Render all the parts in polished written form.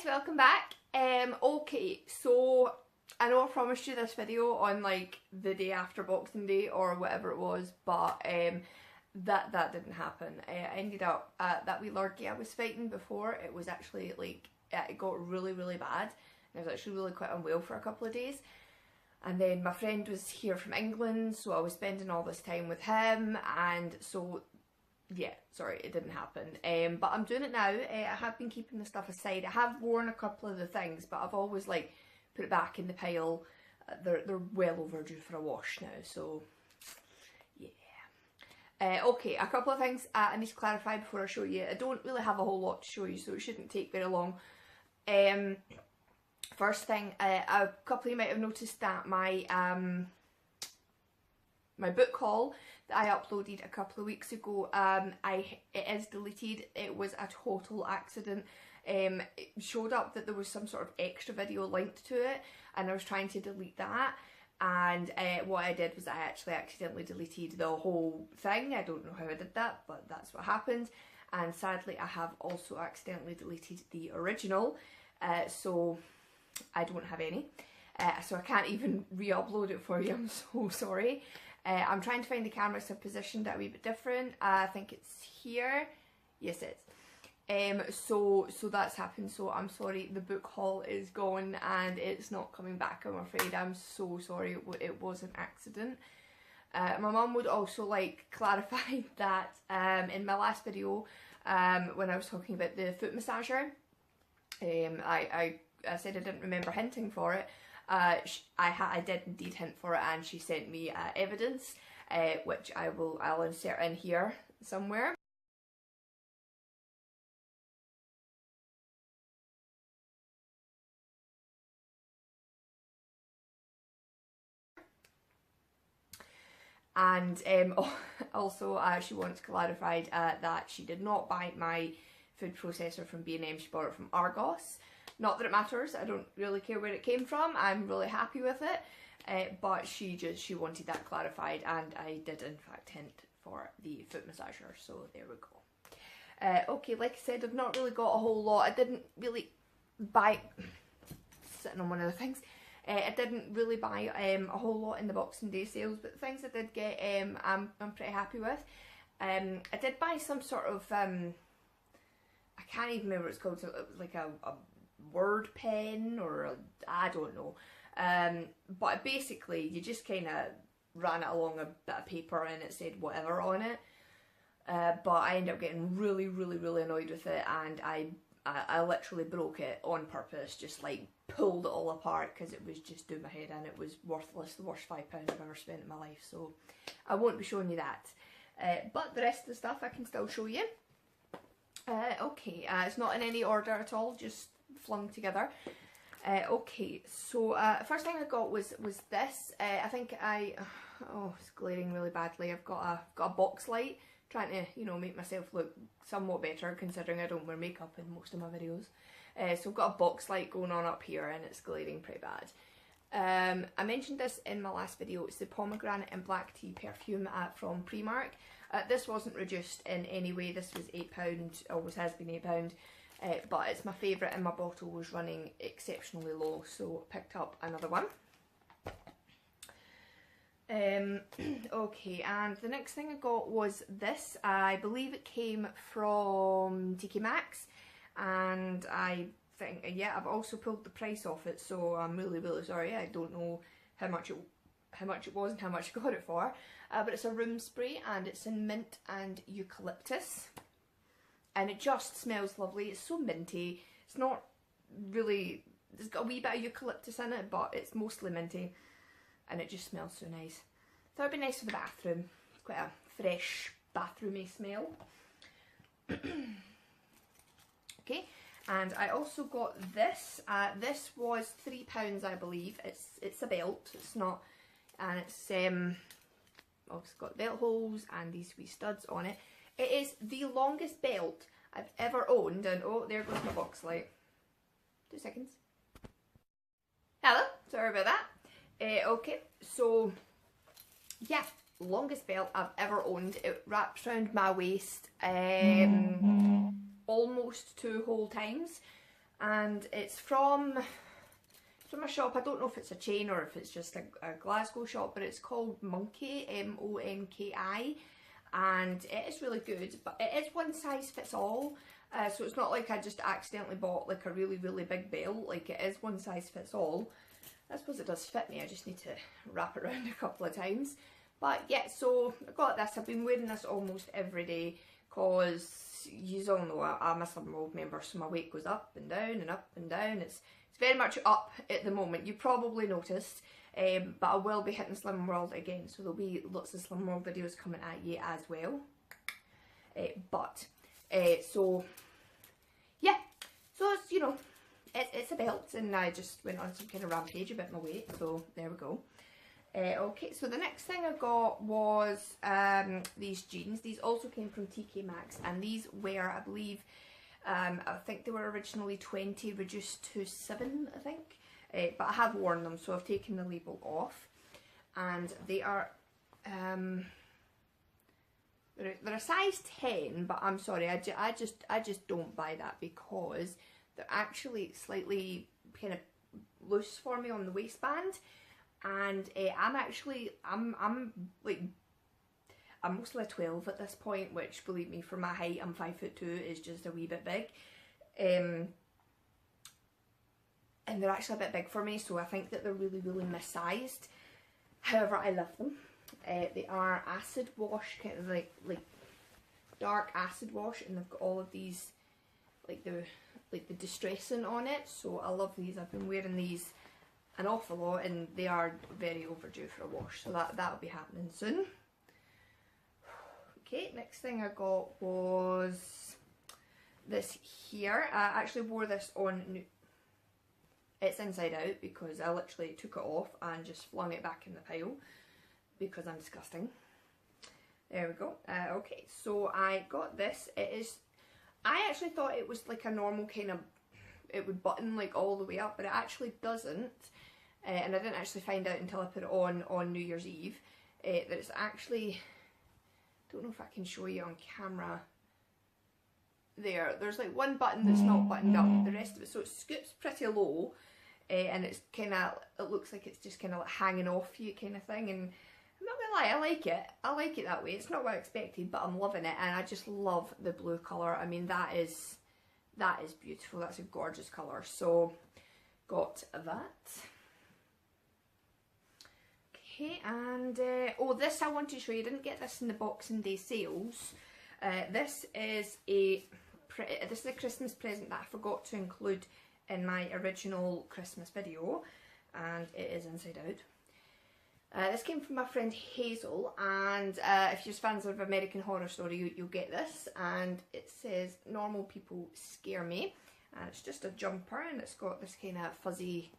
welcome back. Okay, so I know I promised you this video on like the day after Boxing Day or whatever it was, but that didn't happen. I ended up that wee lurgy I was fighting before, it was actually like it got really bad. I was actually really quite unwell for a couple of days, and then my friend was here from England, so I was spending all this time with him, and so yeah, sorry, it didn't happen. But I'm doing it now. I have been keeping the stuff aside. I have worn a couple of the things, but I've always like put it back in the pile. They're well overdue for a wash now, so yeah. Okay, a couple of things I need to clarify before I show you. I don't really have a whole lot to show you, so it shouldn't take very long. First thing, a couple of you might have noticed that my my book haul that I uploaded a couple of weeks ago, it is deleted. It was a total accident. It showed up that there was some sort of extra video linked to it, and I was trying to delete that, and what I did was I actually accidentally deleted the whole thing. I don't know how I did that, but that's what happened. And sadly I have also accidentally deleted the original, so I don't have any, so I can't even re-upload it for you. I'm so sorry. I'm trying to find the camera, so I've positioned it a wee bit different. I think it's here. Yes, it's. So that's happened, so I'm sorry, the book haul is gone and it's not coming back, I'm afraid. I'm so sorry, it was an accident. My mum would also like clarify that in my last video, when I was talking about the foot massager, I said I didn't remember hinting for it. I did indeed hint for it, and she sent me evidence, which I'll insert in here somewhere. And also she wants clarified that she did not buy my food processor from B&M, she bought it from Argos. Not that it matters, I don't really care where it came from, I'm really happy with it, but she wanted that clarified, and I did in fact hint for the foot massager, so there we go. Okay, like I said, I've not really got a whole lot. I didn't really buy, sitting on one of the things, I didn't really buy a whole lot in the Boxing Day sales, but the things I did get I'm pretty happy with. I did buy some sort of, I can't even remember what it's called, so it was like a word pen, or I don't know, but basically you just kind of ran it along a bit of paper and it said whatever on it, but I ended up getting really annoyed with it, and I literally broke it on purpose, just like pulled it all apart because it was just doing my head in. It was worthless, the worst £5 I've ever spent in my life, so I won't be showing you that, but the rest of the stuff I can still show you. Okay, it's not in any order at all, just flung together. Okay, so first thing I got was this. I think oh, it's glaring really badly. I've got a box light, trying to, you know, make myself look somewhat better considering I don't wear makeup in most of my videos. So I've got a box light going on up here and it's glaring pretty bad. I mentioned this in my last video. It's the pomegranate and black tea perfume from Primark. This wasn't reduced in any way. This was £8, always has been £8. But it's my favourite, and my bottle was running exceptionally low, so I picked up another one. Okay, and the next thing I got was this. I believe it came from TK Maxx, and I think, yeah, I've also pulled the price off it, so I'm really sorry. I don't know how much it was and how much I got it for, but it's a room spray and it's in mint and eucalyptus. And it just smells lovely. It's so minty. It's not really, it's got a wee bit of eucalyptus in it, but it's mostly minty. And it just smells so nice. Thought it'd be nice for the bathroom. Quite a fresh, bathroomy smell. Okay, and I also got this. This was £3, I believe. It's a belt. It's not, and it's oh, it's got belt holes and these wee studs on it. It is the longest belt I've ever owned, and oh, there goes my box light. 2 seconds. Hello, sorry about that. Okay, so yeah, longest belt I've ever owned. It wraps around my waist almost 2 whole times. and it's from a shop. I don't know if it's a chain or if it's just a Glasgow shop, but it's called Monki, M-O-N-K-I, and it is really good, but it is one size fits all. So it's not like I just accidentally bought like a really big belt, like it is one size fits all. I suppose it does fit me, I just need to wrap it around a couple of times. But yeah, so I got this. I've been wearing this almost every day because you all know I'm a Slimming World member, so my weight goes up and down and up and down. It's very much up at the moment, you probably noticed, but I will be hitting Slimming World again, so there'll be lots of Slimming World videos coming at you as well. So yeah, so it's, you know, it's a belt, and I just went on some kind of rampage about my weight, so there we go. Okay, so the next thing I got was these jeans. These also came from TK Maxx, and these were, I believe, I think they were originally 20, reduced to 7, I think. But I have worn them, so I've taken the label off, and they are they're a size 10, but I'm sorry, I just don't buy that because they're actually slightly kind of loose for me on the waistband, and I'm mostly a 12 at this point, which, believe me, for my height, I'm 5'2", is just a wee bit big, and they're actually a bit big for me, so I think that they're really missized. However, I love them. They are acid wash, kind of like dark acid wash, and they've got all of these like the distressing on it, so I love these. I've been wearing these an awful lot, and they are very overdue for a wash, so that'll be happening soon. Okay, next thing I got was this here. I actually wore this on, it's inside out because I literally took it off and just flung it back in the pile because I'm disgusting. There we go. Okay, so I got this. It is, I actually thought it was like a normal kind of, it would button like all the way up, but it actually doesn't. And I didn't actually find out until I put it on New Year's Eve that it's actually, don't know if I can show you on camera. There's like one button that's not buttoned up, the rest of it, so it scoops pretty low, and it's kind of, it looks like it's just kind of like hanging off you kind of thing, and I'm not gonna lie, I like it that way. It's not what I expected, but I'm loving it, and I just love the blue colour. I mean, that is beautiful. That's a gorgeous colour, so got that. Okay, and oh, this I want to show you. I didn't get this in the Boxing Day sales. This is a Christmas present that I forgot to include in my original Christmas video, and it is inside out. This came from my friend Hazel, and if you're fans of American Horror Story, you'll get this, and it says "Normal people scare me," and it's just a jumper, and it's got this kind of fuzzy,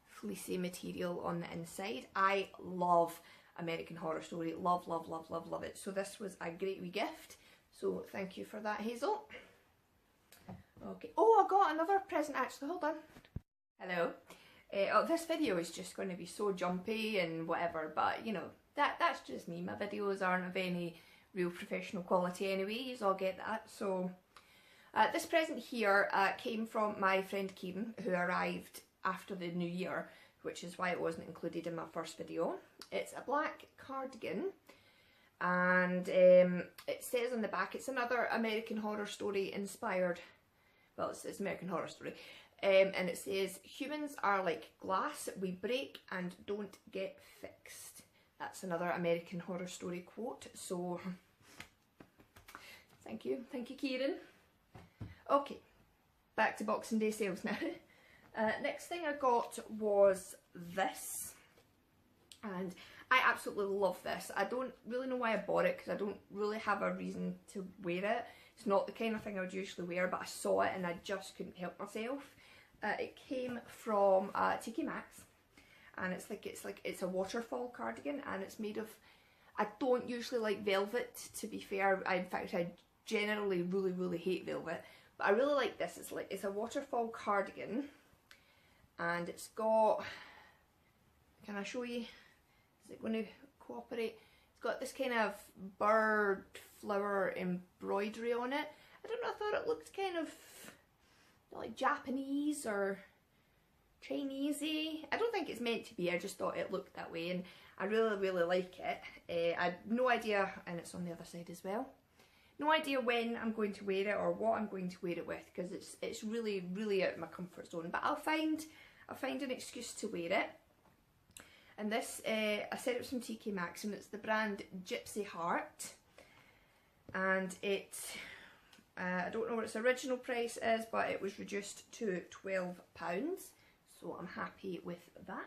fleecy material on the inside. I love American Horror Story, love it, so this was a great wee gift, so thank you for that, Hazel. Okay, oh, I got another present actually, hold on. Hello. Oh, this video is just going to be so jumpy and whatever, but you know, that's just me. My videos aren't of any real professional quality anyway, you all get that. So this present here came from my friend Kieran, who arrived after the new year, which is why it wasn't included in my first video. It's a black cardigan, and it says on the back, it's another American Horror Story inspired, well, it's American Horror Story, and it says, "Humans are like glass, we break and don't get fixed." That's another American Horror Story quote, so thank you Kieran. Okay, back to Boxing Day sales now. Next thing I got was this, and I absolutely love this. I don't really know why I bought it because I don't really have a reason to wear it. It's not the kind of thing I would usually wear, but I saw it and I just couldn't help myself. It came from TK Maxx, and it's a waterfall cardigan, and it's made of, I don't usually like velvet, to be fair. In fact, I generally really hate velvet, but I really like this. It's a waterfall cardigan, and it's got, can I show you? Is it going to cooperate? It's got this kind of bird flower embroidery on it. I don't know, I thought it looked kind of like Japanese or Chinesey. I don't think it's meant to be, I just thought it looked that way and I really like it. I had no idea, and it's on the other side as well, no idea when I'm going to wear it or what I'm going to wear it with, because it's really out of my comfort zone, but I'll find an excuse to wear it. And this, I said it was from TK Maxx, and it's the brand Gypsy Heart, and it's, I don't know what its original price is, but it was reduced to £12, so I'm happy with that.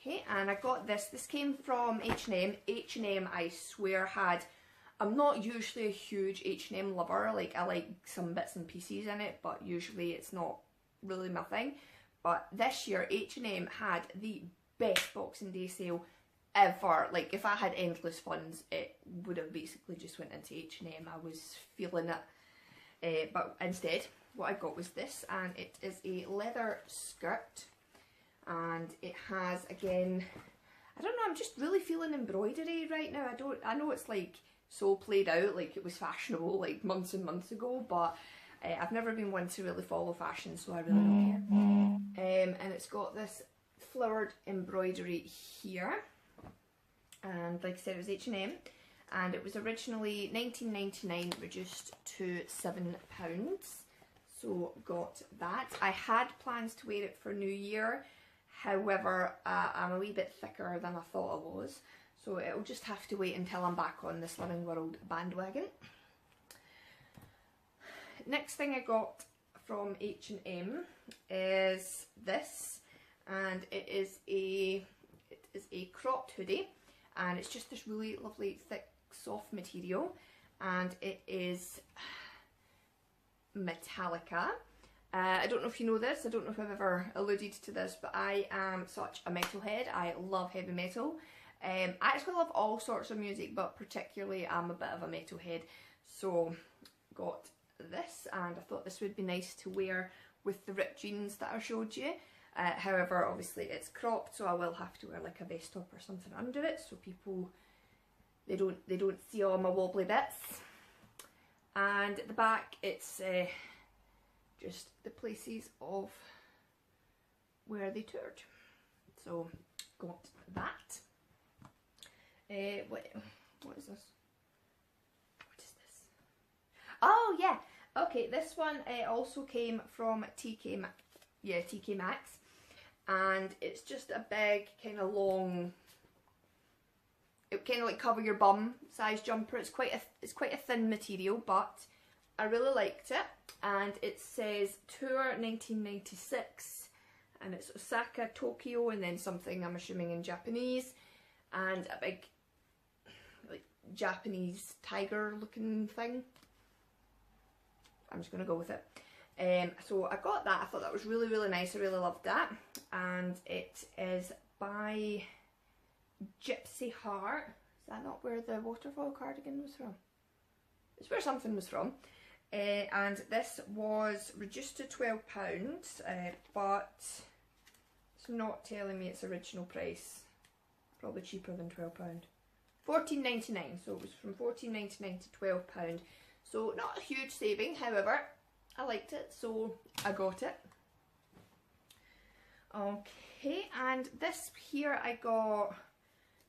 Okay, and I got this came from H&M. H&M, I swear, had, I'm not usually a huge H&M lover, like I like some bits and pieces in it, but usually it's not really my thing. But this year H&M had the best Boxing Day sale ever. Like if I had endless funds, it would have basically just went into H&M. I was feeling it. But instead what I got was this, and it is a leather skirt, and it has, again, I don't know, I'm just really feeling embroidery right now. I know it's like so played out, like it was fashionable like months and months ago, but I've never been one to really follow fashion, so I really don't care. And it's got this flowered embroidery here, and like I said, it was H&M, and it was originally $19.99, reduced to £7, so got that. I had plans to wear it for New Year, however I'm a wee bit thicker than I thought I was, so it'll just have to wait until I'm back on the Slimming World bandwagon. Next thing I got from H&M is this, and it is a cropped hoodie, and it's just this really lovely thick soft material, and it is Metallica. I don't know if you know this, I don't know if I've ever alluded to this, but I am such a metalhead. I love heavy metal. I actually love all sorts of music, but particularly I'm a bit of a metalhead, so got this, and I thought this would be nice to wear with the ripped jeans that I showed you. However, obviously it's cropped, so I will have to wear like a vest top or something under it, so people, they don't see all my wobbly bits. And at the back, it's just the places of where they toured. So got that. What is this? What is this? Oh yeah. Okay, this one also came from TK Maxx, and it's just a big kind of long, it kind of like cover your bum size jumper. It's quite a thin material, but I really liked it, and it says Tour 1996, and it's Osaka, Tokyo, and then something I'm assuming in Japanese, and a big like Japanese tiger looking thing. I'm just going to go with it. So I got that. I thought that was really nice. I really loved that. And it is by Gypsy Heart. Is that not where the waterfall cardigan was from? It's where something was from. And this was reduced to £12, but it's not telling me its original price. Probably cheaper than £12. £14.99, so it was from £14.99 to £12. So not a huge saving, however, I liked it, so I got it. Okay, and this here I got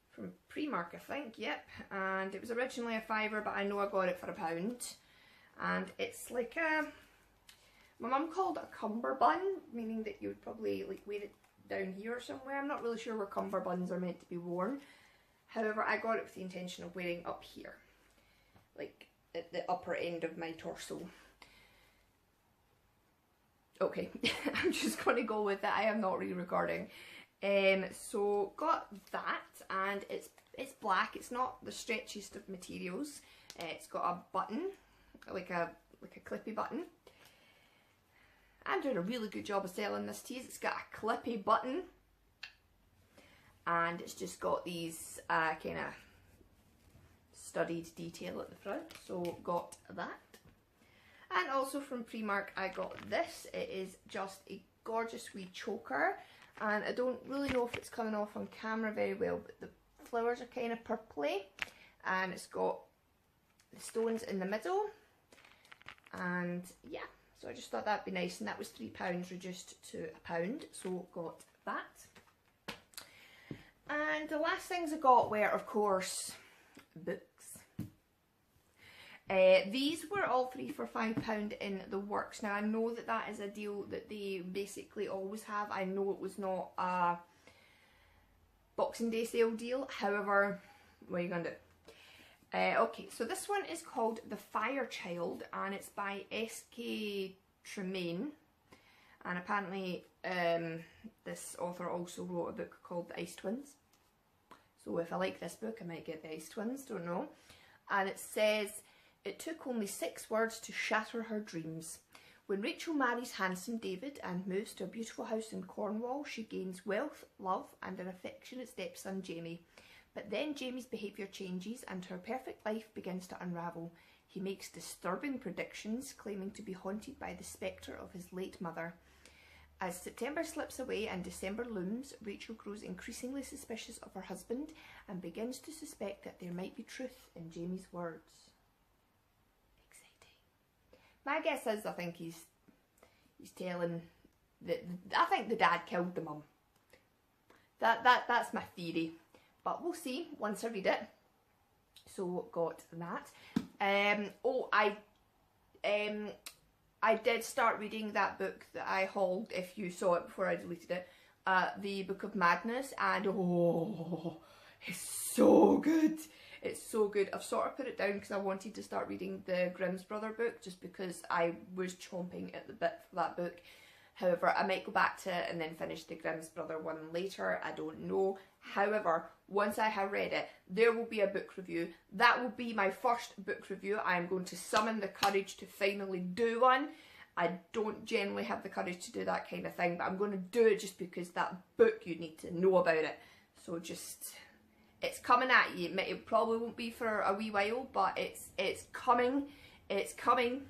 from Primark, I think, yep. And it was originally a £5, but I know I got it for £1. And it's like a, my mum called it a cummerbund, meaning that you would probably like wear it down here somewhere. I'm not really sure where cummerbuns are meant to be worn. However, I got it with the intention of wearing up here, like at the upper end of my torso. Okay, I'm just going to go with it. I am not re-recording. So got that, and it's black. It's not the stretchiest of materials. It's got a button, like a clippy button. I'm doing a really good job of selling this tease. It's got a clippy button, and it's just got these kind of studied detail at the front, so got that. And also from Primark I got this. It is just a gorgeous wee choker, and I don't really know if it's coming off on camera very well, but the flowers are kind of purpley, and it's got the stones in the middle, and yeah, So I just thought that'd be nice, and that was £3 reduced to £1, so got that. And the last things I got were, of course, books. These were all three for £5 in the works. Now I know that that is a deal that they basically always have. I know it was not a Boxing Day sale deal, however, what are you going to do? Okay, so this one is called The Fire Child, and it's by S.K. Tremaine, and apparently this author also wrote a book called The Ice Twins. So if I like this book, I might get The Ice Twins, don't know. And it says, it took only 6 words to shatter her dreams. When Rachel marries handsome David and moves to a beautiful house in Cornwall, she gains wealth, love, and an affectionate stepson, Jamie. But then Jamie's behaviour changes and her perfect life begins to unravel. He makes disturbing predictions, claiming to be haunted by the spectre of his late mother. As September slips away and December looms, Rachel grows increasingly suspicious of her husband and begins to suspect that there might be truth in Jamie's words. My guess is, I think he's telling I think the dad killed the mum. That's my theory, but we'll see once I read it. So got that. Oh, I did start reading that book that I hauled. If you saw it before I deleted it, the Book of Madness, and oh, it's so good. It's so good. I've sort of put it down because I wanted to start reading the Grimm's Brother book just because I was chomping at the bit for that book. However, I might go back to it and then finish the Grimm's Brother one later. I don't know. However, once I have read it, there will be a book review. That will be my first book review. I am going to summon the courage to finally do one. I don't generally have the courage to do that kind of thing, but I'm going to do it just because that book, you need to know about it. So just... it's coming at you. It probably won't be for a wee while, but it's coming. It's coming.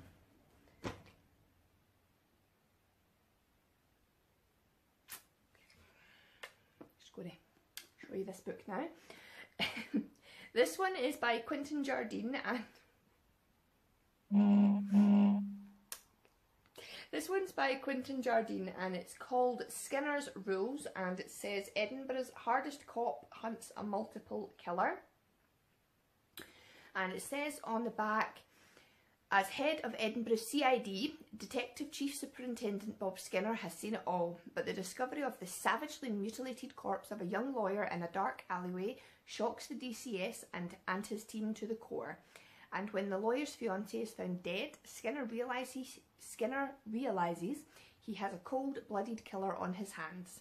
Just going to show you this book now. This one is by Quentin Jardine, and this one's by Quentin Jardine, and it's called Skinner's Rules, and it says Edinburgh's hardest cop hunts a multiple killer. And it says on the back, as head of Edinburgh CID, Detective Chief Superintendent Bob Skinner has seen it all, but the discovery of the savagely mutilated corpse of a young lawyer in a dark alleyway shocks the DCS and his team to the core. And when the lawyer's fiancée is found dead, Skinner realises he has a cold-blooded killer on his hands.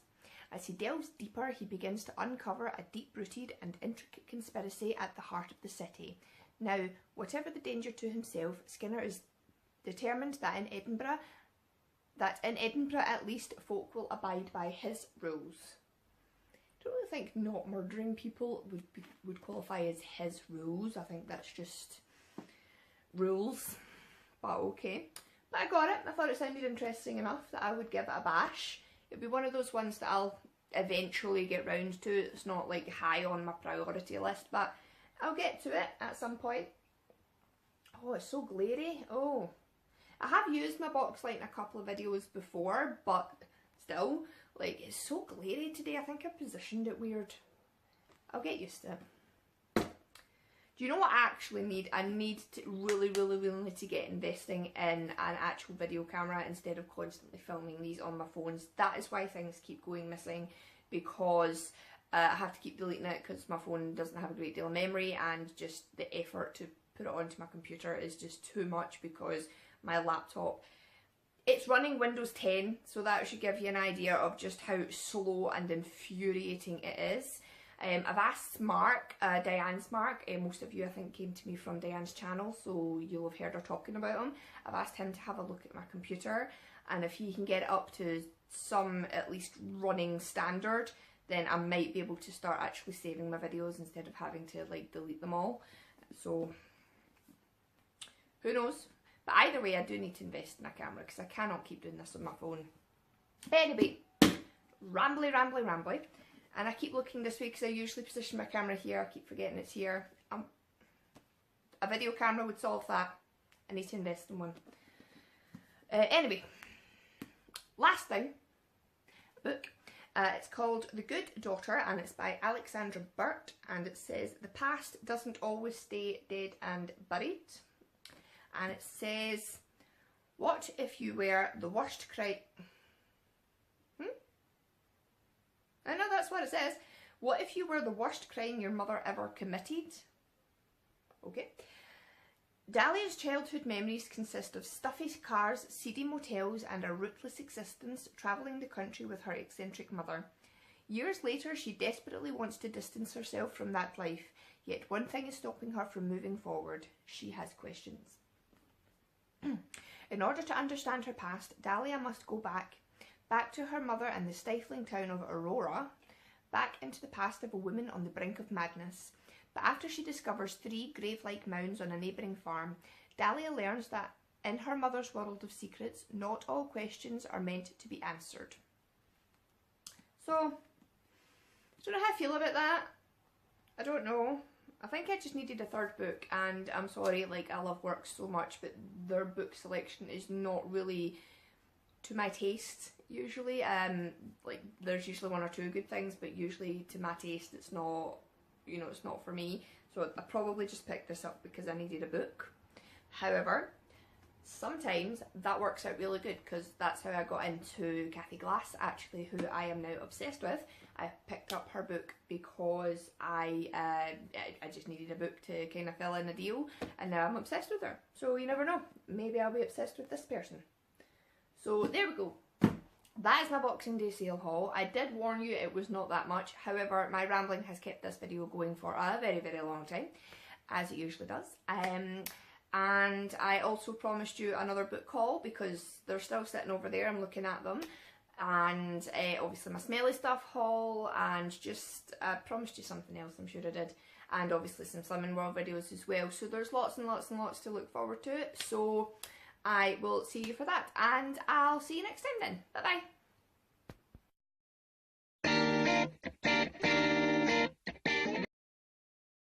As he delves deeper, he begins to uncover a deep-rooted and intricate conspiracy at the heart of the city. Now, whatever the danger to himself, Skinner is determined that in Edinburgh at least, folk will abide by his rules. I don't really think not murdering people would qualify as his rules. I think that's just rules, but okay. But I got it. I thought it sounded interesting enough that I would give it a bash. It'd be one of those ones that I'll eventually get round to. It's not like high on my priority list, but I'll get to it at some point. Oh, it's so glary. Oh, I have used my box light in a couple of videos before, but still, like, it's so glary today. I think I positioned it weird. I'll get used to it. Do you know what I actually need? I need to really need to get investing in an actual video camera instead of constantly filming these on my phones. That is why things keep going missing, because I have to keep deleting it because my phone doesn't have a great deal of memory, and just the effort to put it onto my computer is just too much because my laptop, it's running Windows 10, so that should give you an idea of just how slow and infuriating it is. I've asked Mark, Diane's Mark, most of you I think came to me from Diane's channel, so you'll have heard her talking about him. I've asked him to have a look at my computer, and if he can get it up to some at least running standard, then I might be able to start actually saving my videos instead of having to like delete them all. So who knows? But either way, I do need to invest in my camera because I cannot keep doing this on my phone. But anyway, rambly. And I keep looking this way because I usually position my camera here. I keep forgetting it's here. A video camera would solve that. I need to invest in one. Anyway, last thing, a book. It's called The Good Daughter and it's by Alexandra Burt, and it says the past doesn't always stay dead and buried. And it says, what if you were the worst crime... I know that's what it says. What if you were the worst crime your mother ever committed? Okay. Dahlia's childhood memories consist of stuffy cars, seedy motels and a rootless existence travelling the country with her eccentric mother. Years later, she desperately wants to distance herself from that life, yet one thing is stopping her from moving forward. She has questions. In order to understand her past, Dahlia must go back to her mother and the stifling town of Aurora, back into the past of a woman on the brink of madness. But after she discovers 3 grave-like mounds on a neighbouring farm, Dahlia learns that in her mother's world of secrets, not all questions are meant to be answered. So, I don't know how I feel about that. I don't know. I think I just needed a third book, and I'm sorry, like, I love Works so much, but their book selection is not really to my taste, usually. Like, there's usually 1 or 2 good things, but usually to my taste it's not, you know, it's not for me. So I probably just picked this up because I needed a book. However, sometimes that works out really good, because that's how I got into Kathy Glass, actually, who I am now obsessed with. I picked up her book because I just needed a book to kind of fill in a deal, and now I'm obsessed with her. So you never know, maybe I'll be obsessed with this person. So there we go. That is my Boxing Day sale haul. I did warn you it was not that much. However, my rambling has kept this video going for a very, very long time, as it usually does. And I also promised you another book haul because they're still sitting over there. I'm looking at them. And obviously my smelly stuff haul, and just promised you something else, I'm sure I did. And obviously some Slimming World videos as well. So there's lots and lots and lots to look forward to. So I will see you for that, and I'll see you next time then. Bye bye.